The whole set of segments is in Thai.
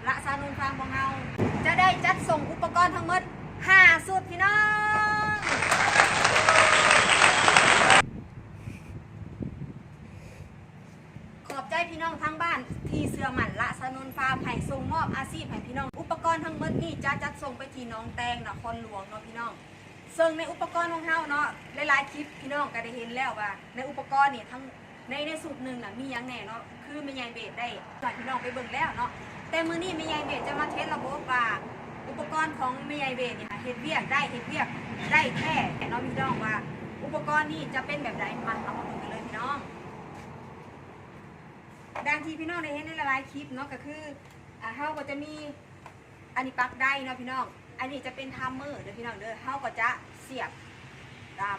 ละซานุนฟาร์มของเราจะได้จัดส่งอุปกรณ์ทั้งหมด5สุดพี่น้องขอบใจพี่น้องทั้งบ้านที่เสือหมันละซานุนฟาร์มให้ส่งมอบอาชีพให้พี่น้องอุปกรณ์ทั้งหมดนี่จะจัดส่งไปที่น้องแตงนครหลวงเนาะพี่น้องซึ่งในอุปกรณ์ของเราเนาะหลายๆคลิปพี่น้องก็ได้เห็นแล้วว่าในอุปกรณ์นี่ทั้งในสูตรหนึ่งน่ะมีอย่างแน่เนาะคือแม่ยายเบสได้หลายพี่น้องไปเบิ่งแล้วเนาะแต่มื้อนี้แม่ยายเบสจะมาเทสระบบว่าอุปกรณ์ของแม่ยายเบสเนี่ยเฮ็ดเวียกได้แท้เนาะพี่น้องว่าอุปกรณ์นี่จะเป็นแบบใดมาเอามาดูกันเลยพี่น้องดังที่พี่น้องได้เห็นในหลายๆคลิปเนาะก็คือเฮาก็จะมีอันนี้ปลั๊กได้เนาะพี่น้องอันนี้จะเป็นไทม์เมอร์เด้อพี่น้องเด้อเฮาก็จะเสียบ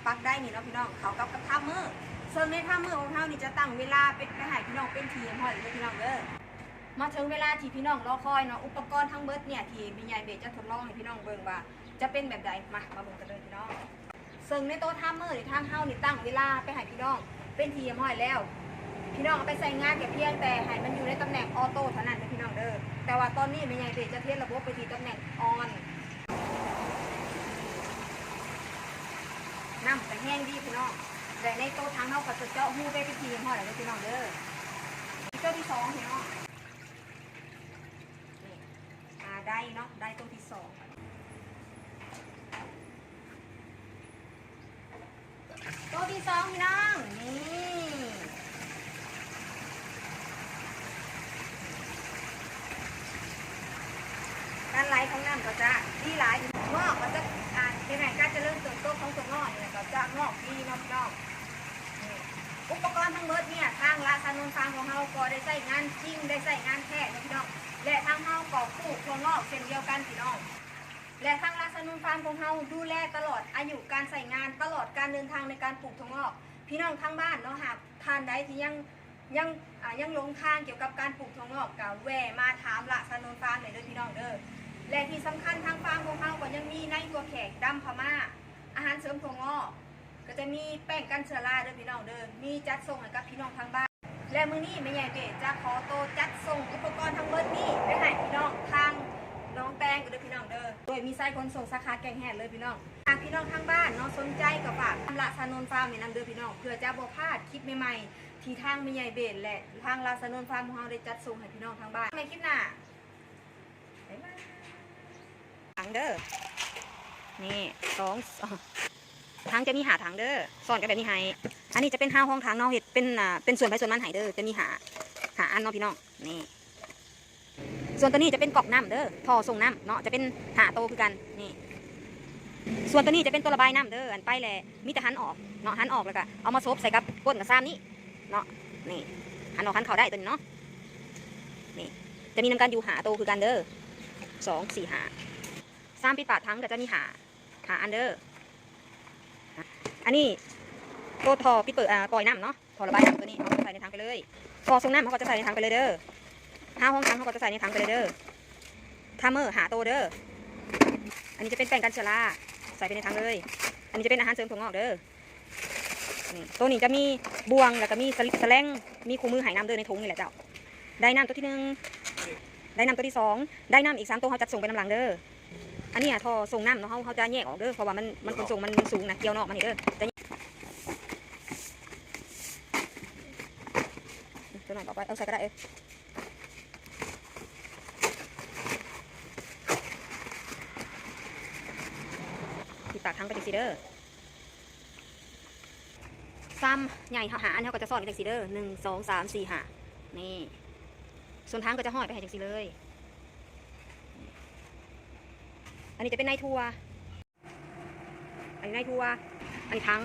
ปลั๊กได้นี่เนาะพี่น้องเขากับไทม์เมอร์ส่วนในไทม์เมอร์ของเฮานี่จะตั้งเวลาเป็นไปให้พี่น้องเป็นทีมพอเด้อพี่น้องเด้อมาถึงเวลาที่พี่น้องรอคอยเนาะอุปกรณ์ทั้งเบิดเนี่ยที่แม่ยายเบสจะทดลองให้พี่น้องเบิ่งว่าจะเป็นแบบใดมาเบิ่งกันเลยพี่น้องซึ่งในโต๊ะไทม์เมอร์ที่ทางเฮานี่ตั้งเวลาไปให้พี่น้องเป็นทีมพอแล้วพี่น้องเอาไปใส่งานแค่เพียงแต่ให้มันอยู่ในตำแหน่งออโต้เท่านั้นนะพี่น้องเด้อแต่ว่าตอนนี้แม่ยายเบสจะเทสระบบไปที่ตำแหน่งออนน้ำแต่แห้งดีพี่น้องแต่ในโต๊ะทางเขาก็จะเจาะหูไปทีห่อเลยพี่น้องเด้อตัวที่สองพี่น้องได้เนาะได้ตัวที่สองตัวที่สองพี่น้องนี่การไหลของน้ำก็จะดีหลายงอกก็จะยังไงการจะเริ่มเติบโตของตัวงอกเนี่ยก็จะงอกดีเนาะพี่น้องอุปกรณ์ทั้งหมดเนี่ยทางละซานุนฟาร์มของเราก็ได้ใช้งานจริงได้ใช้งานแท้นะพี่น้องและทางเราก็ปลูกตัวงอกเช่นเดียวกันพี่น้องและทางละซานุนฟาร์มของเราดูแลตลอดอายุการใช้งานตลอดการเดินทางในการปลูกตัวงอกพี่น้องทางบ้านเนาะหากทานใดที่ยังหลงทางเกี่ยวกับการปลูกตัวงอกก็แวะมาถามละซานุนฟาร์มหน่อยเด้อพี่น้องเด้อและที่สำคัญทางฟาร์มของเราก็ยังมีในตัวแขกดำพม่าอาหารเสริมตัวงอกก็จะมีแป้งกันเชื้อราเด้อพี่น้องเด้อมีจัดส่งให้กับพี่น้องทางบ้านและมื้อนี้แม่ใหญ่เบสจะขอโตจัดส่งอุปกรณ์ทั้งเบิดนี้ไปให้พี่น้องทางน้องแตงก็เด้อพี่น้องเด้อโดยมีไส้ขนส่งสาขาแกงแห่เลยพี่น้องหากพี่น้องทางบ้านเนาะสนใจก็ฝากละซานุนฟาร์มนี่นำเด้อพี่น้องเพื่อจะบ่พลาดคลิปใหม่ๆที่ทางแม่ใหญ่เบสและทางละซานุนฟาร์มของเราได้จัดส่งให้พี่น้องทางบ้านในคลิปหน้าบ๊ายบายถังเด้อนี่ถังจะมีหาถังเด้อซ่อนกันแบบนี้ให้อันนี้จะเป็น5 ห้องถังเนาะเห็ดเป็นส่วนไปส่วนมันให้เด้อจะมีหาอันเนาะพี่น้องนี่ส่วนตัวนี้จะเป็นกรอกน้ำเด้อท่อส่งน้ำเนาะจะเป็นหาโตคือกันนี่ส่วนตัวนี้จะเป็นตัวระบายน้ำเด้ออันไปแหละมีแต่หันออกเนาะหันออกแล้วก็เอามาซบใส่กับก้นกับซ้ำนี้เนาะนี่หันออกหันเข่าได้ตัวนี้เนาะนี่จะมีน้ำกันอยู่หาโตคือกันเด้อ2 4 5 3ปิดปากถังก็จะมีหาอันเด้ออันนี้ตัวท่อปิดเปิดปล่อยน้ำเนาะท่อระบายน้ำตัวนี้เขาจะใส่ในถังไปเลยท่อส่งน้ำเขาก็จะใส่ในถังไปเลยเด้อ5 ห้องถังเขาก็จะใส่ในถังไปเลยเด้อไทม์เมอร์หาโตเด้ออันนี้จะเป็นแป้งกันเชื้อราใส่ไปในถังเลยอันนี้จะเป็นอาหารเสริมถั่วงอกเด้อนี่ตัวนี้จะมีบวงแล้วก็มีสแลงมีคู่มือหายน้ำเด้อในถุงนี่แหละเจ้าได้น้ำตัวที่1ได้น้ำตัวที่2ได้น้ำอีก3 ตัวเขาจัดส่งไปน้ำหลังเด้ออันนี้ท่อส่งน้ำเนาะเขาจะแยกออกเด้อเพราะว่ามันขนส่งมันสูงนะเกี่ยวนอกมันนี่เด้อตัวไหนต่อไปเอาใส่ก็ได้ปิดปากทั้งไปจังซีเด้อซ้ำใหญ่หาอันเขาก็จะซ่อนไปจังซีเด้อ1 2 3 4 5นี่ส่วนทั้งก็จะห้อยไปให้จังซีเลยอันนี้จะเป็นในทัวอันนี้ในทัวอันนี้ถัง